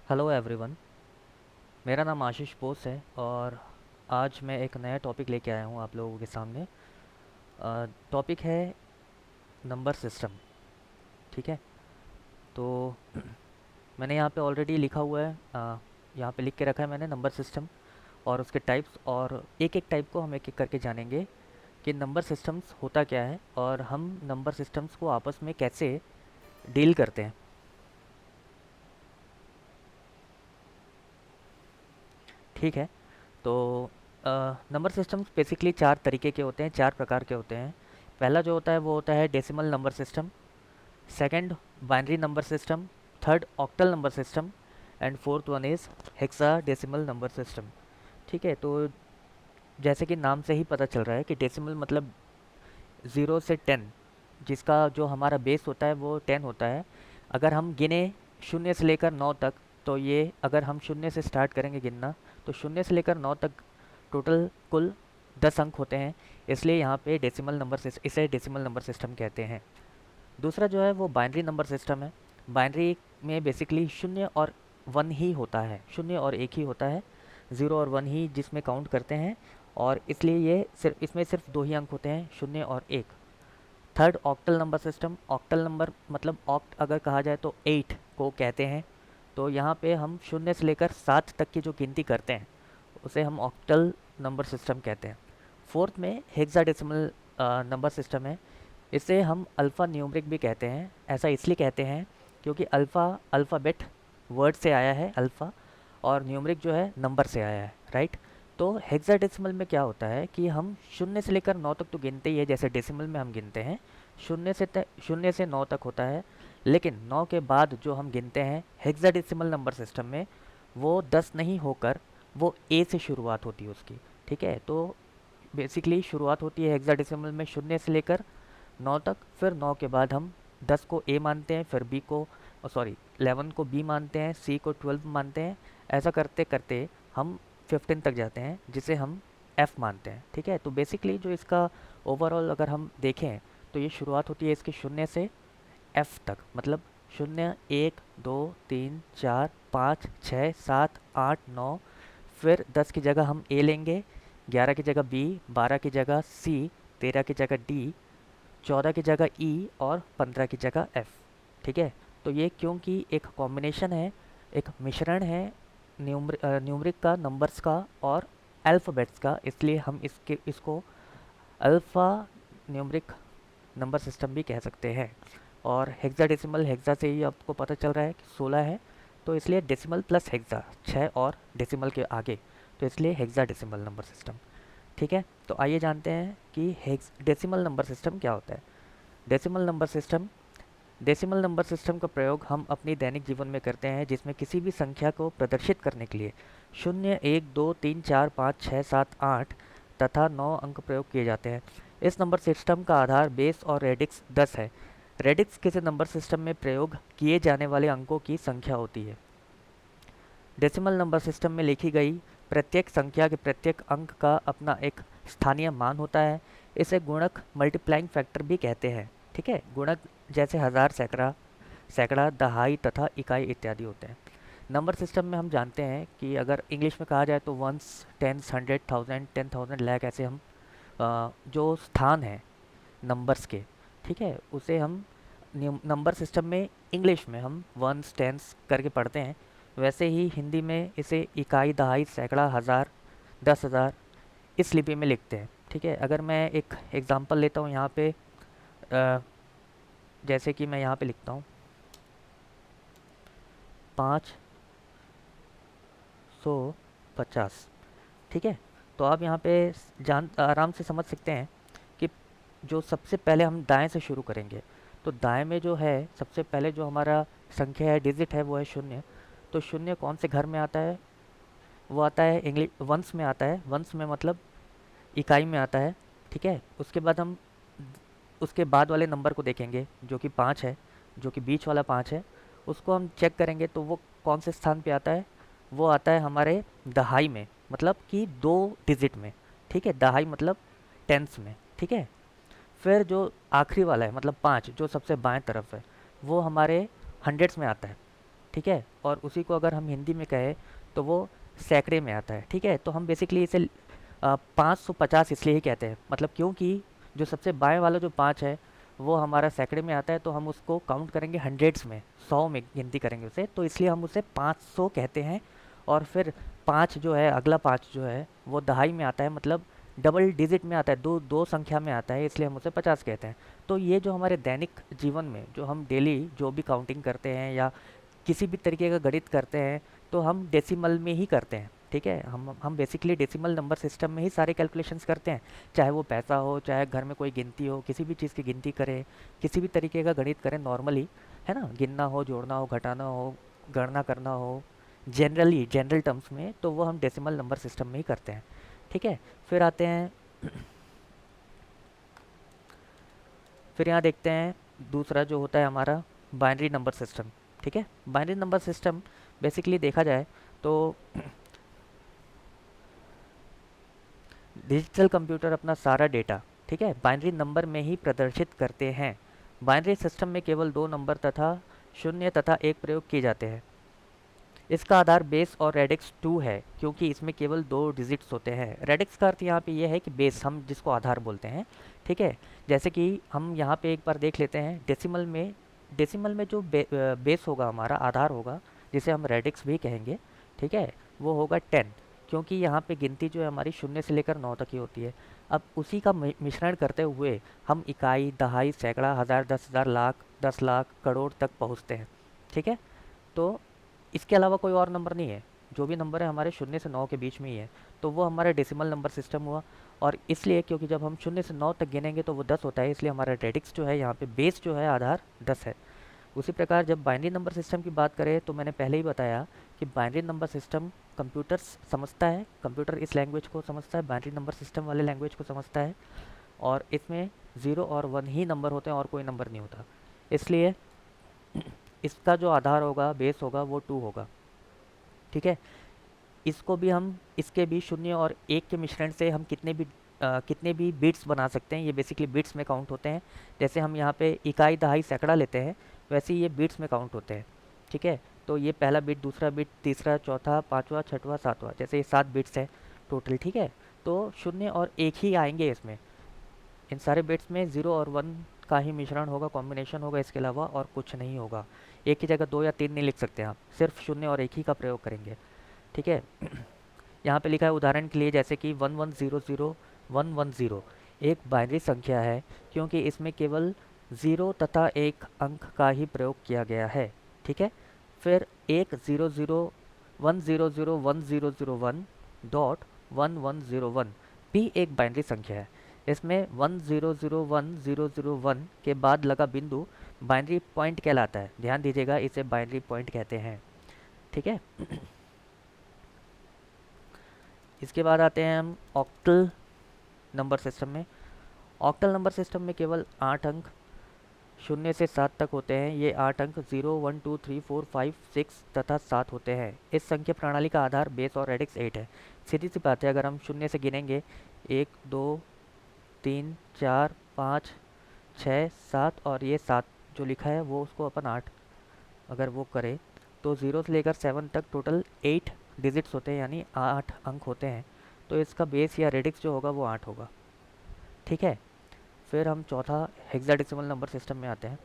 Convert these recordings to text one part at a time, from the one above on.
Hello everyone. मेरा नाम आशीष बोस है और आज मैं एक नया टॉपिक लेके आया हूँ आप लोगों के सामने। टॉपिक है नंबर सिस्टम। ठीक है। तो मैंने यहाँ पे ऑलरेडी लिखा हुआ है, यहाँ पे लिख के रखा है मैंने नंबर सिस्टम और उसके टाइप्स, और एक एक टाइप को हम एक एक करके जानेंगे कि नंबर सिस्टम्स होता क्या है और हम नंबर सिस्टम्स को आपस में कैसे डील करते हैं। ठीक है। तो नंबर सिस्टम्स बेसिकली चार तरीके के होते हैं, चार प्रकार के होते हैं। पहला जो होता है वो होता है decimal number system. Second, binary number system. Third, octal number system. And fourth one is hexa decimal number system. ठीक है। तो जैसे कि नाम से ही पता चल रहा है कि डेसिमल मतलब 0 से 10, जिसका जो हमारा बेस होता है वो 10 होता है। अगर हम गिने 0 से लेकर 9 तक, तो ये अगर हम 0 से स्टार्ट करेंगे गिनना, तो 0 से लेकर 9 तक टोटल कुल 10 अंक होते हैं। इसलिए यहाँ पे डेसिमल नंबर इसे डेसिमल नंबर सिस्टम कहते हैं। दूसरा जो है वो बाइनरी नंबर सिस्टम है। बाइनरी में बेसिकली 0 और 1 ही होता है, 0 और 1 ही होता है, 0 और 1 ही जिसमें काउंट करते हैं। और इसलिए ये सिर्फ इसमें सिर्फ दो ही अंक होते हैं, 0 और 1। Third, octal number system. Octal number मतलब ऑक्ट अगर कहा जाए तो 8 को कहते हैं। तो यहाँ पे हम 0 से लेकर 7 तक की जो गिनती करते हैं उसे हम ऑक्टल नंबर सिस्टम कहते हैं। फोर्थ में हेक्साडेसिमल नंबर सिस्टम है। इसे हम अल्फ़ा न्यूमरिक भी कहते हैं। ऐसा इसलिए कहते हैं क्योंकि अल्फ़ा अल्फ़ाबेट वर्ड से आया है अल्फ़ा, और न्यूमरिक जो है नंबर से आया है, राइट। तो हेक्साडेसिमल में क्या होता है कि हम 0 से लेकर 9 तक तो गिनते ही है, जैसे डेसिमल में हम गिनते हैं 0 से 9 तक होता है। लेकिन 9 के बाद जो हम गिनते हैं हेक्साडेसिमल नंबर सिस्टम में, वो 10 नहीं होकर वो ए से शुरुआत होती है उसकी। ठीक है। तो बेसिकली शुरुआत होती है हेक्साडेसिमल में 0 से लेकर 9 तक। फिर 9 के बाद हम 10 को ए मानते हैं, फिर बी को, सॉरी 11 को बी मानते हैं, सी को 12 मानते हैं। ऐसा करते करते हम 15 तक जाते हैं, जिसे हम एफ मानते हैं। ठीक है। तो बेसिकली जो इसका ओवरऑल अगर हम देखें तो ये शुरुआत होती है इसके 0 से एफ तक, मतलब 0, 1, 2, 3, 4, 5, 6, 7, 8, 9। फिर 10 की जगह हम ए लेंगे, 11 की जगह बी, 12 की जगह सी, 13 की जगह डी, 14 की जगह ई और 15 की जगह एफ। ठीक है। तो ये क्योंकि एक कॉम्बिनेशन है, एक मिश्रण है न्यूमरिक का, नंबर्स का और अल्फ़ाबेट्स का, इसलिए हम इसको अल्फ़ा न्यूमरिक नंबर सिस्टम भी कह सकते हैं। और हेक्साडेसिमल, हेक्सा से ही आपको पता चल रहा है कि 16 है, तो इसलिए डेसिमल प्लस हेक्सा 6 और डेसिमल के आगे, तो इसलिए हेक्साडेसिमल नंबर सिस्टम। ठीक है। तो आइए जानते हैं कि हेक्स डेसिमल नंबर सिस्टम क्या होता है। Decimal number system decimal number system का प्रयोग हम अपनी दैनिक जीवन में करते हैं, जिसमें किसी भी संख्या को प्रदर्शित करने के लिए 0, 1, 2, 3, 4, 5, 6, 7, 8 तथा 9 अंक प्रयोग किए जाते हैं। इस नंबर सिस्टम का आधार बेस और रेडिक्स 10 है। रेडिक्स किसी नंबर सिस्टम में प्रयोग किए जाने वाले अंकों की संख्या होती है। डेसिमल नंबर सिस्टम में लिखी गई प्रत्येक संख्या के प्रत्येक अंक का अपना एक स्थानीय मान होता है। इसे गुणक, मल्टीप्लाइंग फैक्टर भी कहते हैं। ठीक है। गुणक जैसे हजार, सैकड़ा, सैकड़ा, दहाई तथा इकाई इत्यादि होते हैं। नंबर सिस्टम में हम जानते हैं कि अगर इंग्लिश में कहा जाए तो वंस, टेंस, 100, 1000, 10,000, लाख, ऐसे हम जो स्थान है नंबर्स के, ठीक है, उसे हम नंबर सिस्टम में इंग्लिश में हम वंस, टेंस करके पढ़ते हैं। वैसे ही हिंदी में इसे इकाई, दहाई, सैकड़ा, हज़ार, 10,000 इस लिपि में लिखते हैं। ठीक है। अगर मैं एक एग्जांपल लेता हूँ यहाँ पे, जैसे कि मैं यहाँ पे लिखता हूँ 550। ठीक है। तो आप यहाँ पे जान आराम से समझ सकते हैं कि जो सबसे पहले हम दाएं से शुरू करेंगे, तो दाएं में जो है सबसे पहले जो हमारा संख्या है, डिजिट है, वो है 0। तो 0 कौन से घर में आता है? वो आता है इंग्लिश वंस में आता है। वंस में मतलब इकाई में आता है। ठीक है। उसके बाद हम उसके बाद वाले नंबर को देखेंगे जो कि 5 है, जो कि बीच वाला 5 है। उसको हम चेक करेंगे तो वो कौन से स्थान पे आता है? वो आता है हमारे दहाई में, मतलब कि 2 डिजिट में। ठीक है। दहाई मतलब टेंस में। ठीक है। फिर जो आखिरी वाला है मतलब 5, जो सबसे बाएं तरफ है, वो हमारे हंड्रेड्स में आता है। ठीक है, और उसी को अगर हम हिंदी में कहें तो वो सैकड़े में आता है। ठीक है, तो हम बेसिकली इसे 550 इसलिए ही कहते हैं, मतलब क्योंकि जो सबसे बाएं वाला जो 5 है वो हमारा सैकड़े में आता है, तो हम उसको काउंट करेंगे हंड्रेड्स में, 100 में गिनती करेंगे उसे, तो इसलिए हम उसे 500 कहते हैं। और फिर 5 जो है, अगला 5 जो है वो दहाई में आता है, मतलब डबल डिजिट में आता है, दो दो संख्या में आता है, इसलिए हम उसे 50 कहते हैं। तो ये जो हमारे दैनिक जीवन में जो हम डेली जो भी काउंटिंग करते हैं या किसी भी तरीके का गणित करते हैं, तो हम डेसिमल में ही करते हैं। ठीक है, हम बेसिकली डेसिमल नंबर सिस्टम में ही सारे कैलकुलेशंस करते हैं, चाहे वो पैसा हो, चाहे घर में कोई गिनती हो, किसी भी चीज़ की गिनती करें, किसी भी तरीके का गणित करें नॉर्मली, है ना, गिनना हो, जोड़ना हो, घटाना हो, गणना करना हो, जनरली जनरल टर्म्स में, तो वो हम डेसिमल नंबर सिस्टम में ही करते हैं। ठीक है, फिर आते हैं, फिर यहाँ देखते हैं दूसरा जो होता है हमारा बाइनरी नंबर सिस्टम। ठीक है, बाइनरी नंबर सिस्टम बेसिकली देखा जाए तो डिजिटल कंप्यूटर अपना सारा डेटा, ठीक है, बाइनरी नंबर में ही प्रदर्शित करते हैं। बाइनरी सिस्टम में केवल दो नंबर तथा शून्य तथा एक प्रयोग किए जाते हैं। इसका आधार बेस और रेडिक्स 2 है, क्योंकि इसमें केवल दो डिजिट्स होते हैं। रेडिक्स का अर्थ यहाँ पे ये है कि बेस, हम जिसको आधार बोलते हैं। ठीक है, जैसे कि हम यहाँ पे एक बार देख लेते हैं, डेसिमल में जो बेस होगा, हमारा आधार होगा, जिसे हम रेडिक्स भी कहेंगे, ठीक है, वो होगा 10, क्योंकि यहाँ पे गिनती जो है हमारी शून्य से लेकर 9 तक ही होती है। अब उसी का मिश्रण करते हुए हम इकाई, दहाई, सैकड़ा, हज़ार, 10,000, लाख, 10 लाख, करोड़ तक पहुँचते हैं। ठीक है, तो इसके अलावा कोई और नंबर नहीं है, जो भी नंबर है हमारे शून्य से 9 के बीच में ही है, तो वो हमारा डेसिमल नंबर सिस्टम हुआ। और इसलिए क्योंकि जब हम शून्य से 9 तक गिनेंगे तो वो 10 होता है, इसलिए हमारा रेडिक्स जो है यहाँ पे बेस जो है आधार 10 है। उसी प्रकार जब बाइनरी नंबर सिस्टम की बात करें तो मैंने पहले ही बताया कि बाइनरी नंबर सिस्टम कंप्यूटर समझता है, कंप्यूटर इस लैंग्वेज को समझता है, बाइनरी नंबर सिस्टम वाले लैंग्वेज को समझता है, और इसमें 0 और 1 ही नंबर होते हैं और कोई नंबर नहीं होता। इसलिए इसका जो आधार होगा, बेस होगा, वो 2 होगा। ठीक है, इसको भी हम, इसके भी शून्य और एक के मिश्रण से हम कितने भी बिट्स बना सकते हैं। ये बेसिकली बिट्स में काउंट होते हैं। जैसे हम यहाँ पे इकाई, दहाई, सैकड़ा लेते हैं, वैसे ही ये बिट्स में काउंट होते हैं। ठीक है, तो ये पहला बिट, दूसरा बिट, तीसरा, चौथा, पाँचवा, छठवां, सातवां, जैसे ये 7 बिट्स है टोटल। ठीक है, तो शून्य और एक ही आएंगे इसमें, इन सारे बिट्स में 0 और 1 का ही मिश्रण होगा, कॉम्बिनेशन होगा, इसके अलावा और कुछ नहीं होगा। एक की जगह 2 या 3 नहीं लिख सकते आप, सिर्फ शून्य और एक ही का प्रयोग करेंगे। ठीक है, यहाँ पे लिखा है उदाहरण के लिए, जैसे कि 1100 110 एक बाइनरी संख्या है, क्योंकि इसमें केवल 0 तथा एक अंक का ही प्रयोग किया गया है। ठीक है, फिर एक 1001001 भी एक बाइनरी संख्या है। इसमें 1001001 के बाद लगा बिंदु बाइनरी पॉइंट कहलाता है। ध्यान दीजिएगा, इसे बाइनरी पॉइंट कहते हैं। ठीक है, इसके बाद आते हैं हम ऑक्टल नंबर सिस्टम में। ऑक्टल नंबर सिस्टम में केवल 8 अंक 0 से 7 तक होते हैं। ये 8 अंक 0, 1, 2, 3, 4, 5, 6 तथा 7 होते हैं। इस संख्या प्रणाली का आधार बेस और रेडिक्स 8 है। सीधी सी बात है, अगर हम शून्य से गिनेंगे 1, 2, 3, 4, 5, 6, 7, और ये 7 जो लिखा है वो उसको अपन 8 अगर वो करें, तो 0 से लेकर 7 तक टोटल 8 डिजिट्स होते हैं, यानी 8 अंक होते हैं। तो इसका बेस या रेडिक्स जो होगा वो 8 होगा। ठीक है, फिर हम चौथा हेक्साडेसिमल नंबर सिस्टम में आते हैं।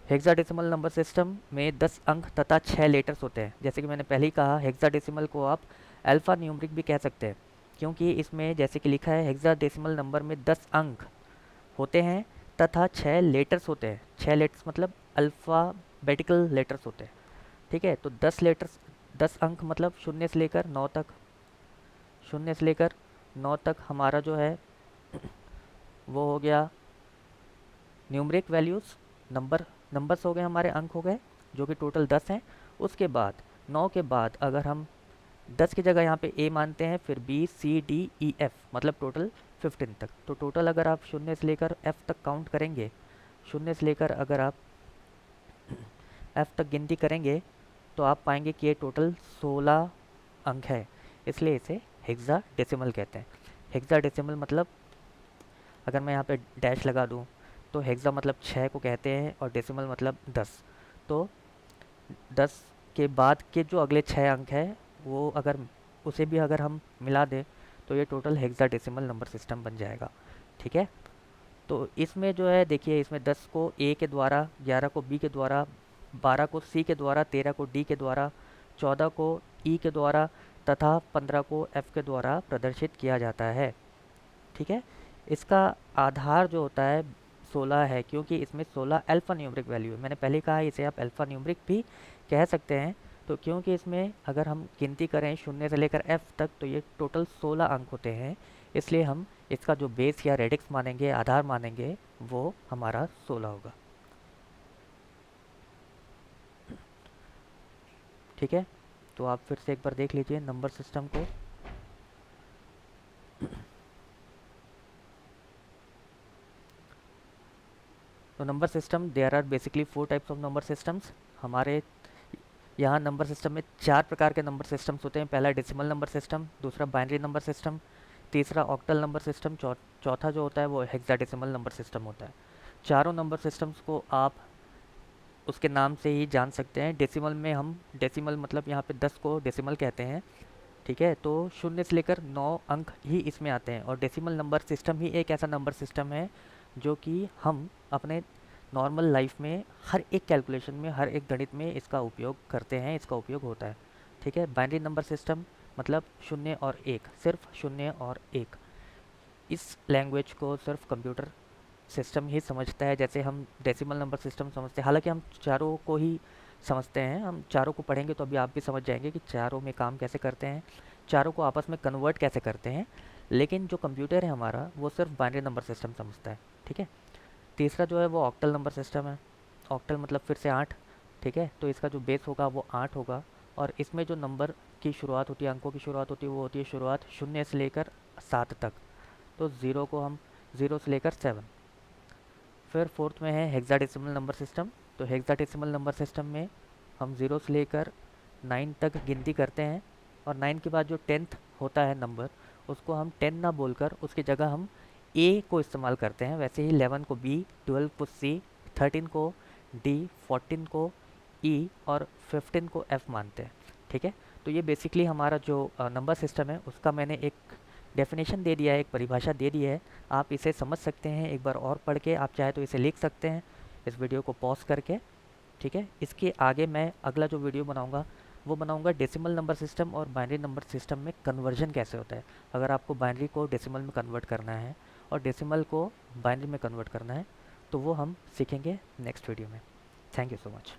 हेक्साडेसिमल नंबर सिस्टम में 10 अंक तथा 6 लेटर्स होते हैं। जैसे कि मैंने पहले ही कहा, हेक्साडेसिमल को आप अल्फ़ा न्यूमरिक भी कह सकते हैं, क्योंकि इसमें जैसे कि लिखा है हेक्साडेसिमल नंबर में 10 अंक होते हैं तथा 6 लेटर्स होते हैं। 6 लेटर्स मतलब अल्फ़ाबेटिकल लेटर्स होते हैं। ठीक है, तो 10 लेटर्स, 10 अंक मतलब 0 से लेकर 9 तक, 0 से लेकर 9 तक हमारा जो है वो हो गया न्यूमरिक वैल्यूज़, नंबर्स हो गए, हमारे अंक हो गए, जो कि टोटल 10 हैं। उसके बाद 9 के बाद अगर हम 10 की जगह यहाँ पे ए मानते हैं, फिर बी, सी, डी, ई, एफ, मतलब टोटल 15 तक। तो टोटल अगर आप 0 से लेकर एफ तक काउंट करेंगे, 0 से लेकर अगर आप एफ तक गिनती करेंगे, तो आप पाएंगे कि ये टोटल 16 अंक है। इसलिए इसे हेक्साडेसिमल कहते हैं। हेक्साडेसिमल मतलब, अगर मैं यहाँ पे डैश लगा दूँ, तो हेक्सा मतलब 6 को कहते हैं और डेसिमल मतलब 10। तो 10 के बाद के जो अगले 6 अंक है वो अगर उसे भी अगर हम मिला दें तो ये टोटल हेक्साडेसिमल नंबर सिस्टम बन जाएगा। ठीक है, तो इसमें जो है देखिए, इसमें 10 को ए के द्वारा, 11 को बी के द्वारा, 12 को सी के द्वारा, 13 को डी के द्वारा, 14 को ई के द्वारा तथा 15 को एफ के द्वारा प्रदर्शित किया जाता है। ठीक है, इसका आधार जो होता है 16 है, क्योंकि इसमें 16 अल्फ़ा न्यूमरिक वैल्यू है। मैंने पहले कहा इसे आप अल्फ़ा न्यूमरिक भी कह सकते हैं। तो क्योंकि इसमें अगर हम गिनती करें 0 से लेकर एफ तक तो ये टोटल 16 अंक होते हैं, इसलिए हम इसका जो बेस या रेडिक्स मानेंगे, आधार मानेंगे, वो हमारा 16 होगा। ठीक है, तो आप फिर से एक बार देख लीजिए नंबर सिस्टम को। तो number system, there are basically 4 types of number systems. हमारे यहाँ नंबर सिस्टम में 4 प्रकार के नंबर सिस्टम्स होते हैं। पहला डेसिमल नंबर सिस्टम, दूसरा बाइनरी नंबर सिस्टम, तीसरा ऑक्टल नंबर सिस्टम, चौथा जो होता है वो हेक्साडेसिमल नंबर सिस्टम होता है। चारों नंबर सिस्टम्स को आप उसके नाम से ही जान सकते हैं। डेसिमल में हम, डेसिमल मतलब यहाँ पे 10 को डेसिमल कहते हैं। ठीक है, तो 0 से लेकर 9 अंक ही इसमें आते हैं। और डेसिमल नंबर सिस्टम ही एक ऐसा नंबर सिस्टम है जो कि हम अपने नॉर्मल लाइफ में हर एक कैलकुलेशन में, हर एक गणित में इसका उपयोग करते हैं, इसका उपयोग होता है। ठीक है, बाइनरी नंबर सिस्टम मतलब 0 और 1, सिर्फ 0 और 1। इस लैंग्वेज को सिर्फ कंप्यूटर सिस्टम ही समझता है, जैसे हम डेसिमल नंबर सिस्टम समझते हैं। हालांकि हम चारों को ही समझते हैं, हम चारों को पढ़ेंगे तो अभी आप भी समझ जाएंगे कि चारों में काम कैसे करते हैं, चारों को आपस में कन्वर्ट कैसे करते हैं। लेकिन जो कंप्यूटर है हमारा वो सिर्फ बाइनरी नंबर सिस्टम समझता है। ठीक है, तीसरा जो है वो ऑक्टल नंबर सिस्टम है। ऑक्टल मतलब फिर से 8। ठीक है, तो इसका जो बेस होगा वो 8 होगा। और इसमें जो नंबर की शुरुआत होती है, अंकों की शुरुआत होती है, वो होती है शुरुआत 0 से लेकर 7 तक। तो 0 को हम 0 से लेकर 7। फिर फोर्थ में है हेक्साडेसिमल नंबर सिस्टम। तो हेक्साडेसिमल नंबर सिस्टम में हम 0 से लेकर 9 तक गिनती करते हैं। और 9 के बाद जो 10th होता है नंबर, उसको हम 10 ना बोलकर उसकी जगह हम ए को इस्तेमाल करते हैं। वैसे ही 11 को बी, 12 को सी, 13 को डी, 14 को ई और 15 को एफ मानते हैं। ठीक है, तो ये बेसिकली हमारा जो नंबर सिस्टम है उसका मैंने एक डेफिनेशन दे दिया है, एक परिभाषा दे दी है। आप इसे समझ सकते हैं एक बार और पढ़ के, आप चाहे तो इसे लिख सकते हैं इस वीडियो को पॉज करके। ठीक है, इसके आगे मैं अगला जो वीडियो बनाऊंगा वो बनाऊंगा डेसिमल नंबर सिस्टम और बाइनरी नंबर सिस्टम में कन्वर्जन कैसे होता है। अगर आपको बाइनरी को डेसिमल में कन्वर्ट करना है और डेसिमल को बाइनरी में कन्वर्ट करना है तो वो हम सीखेंगे नेक्स्ट वीडियो में। Thank you so much.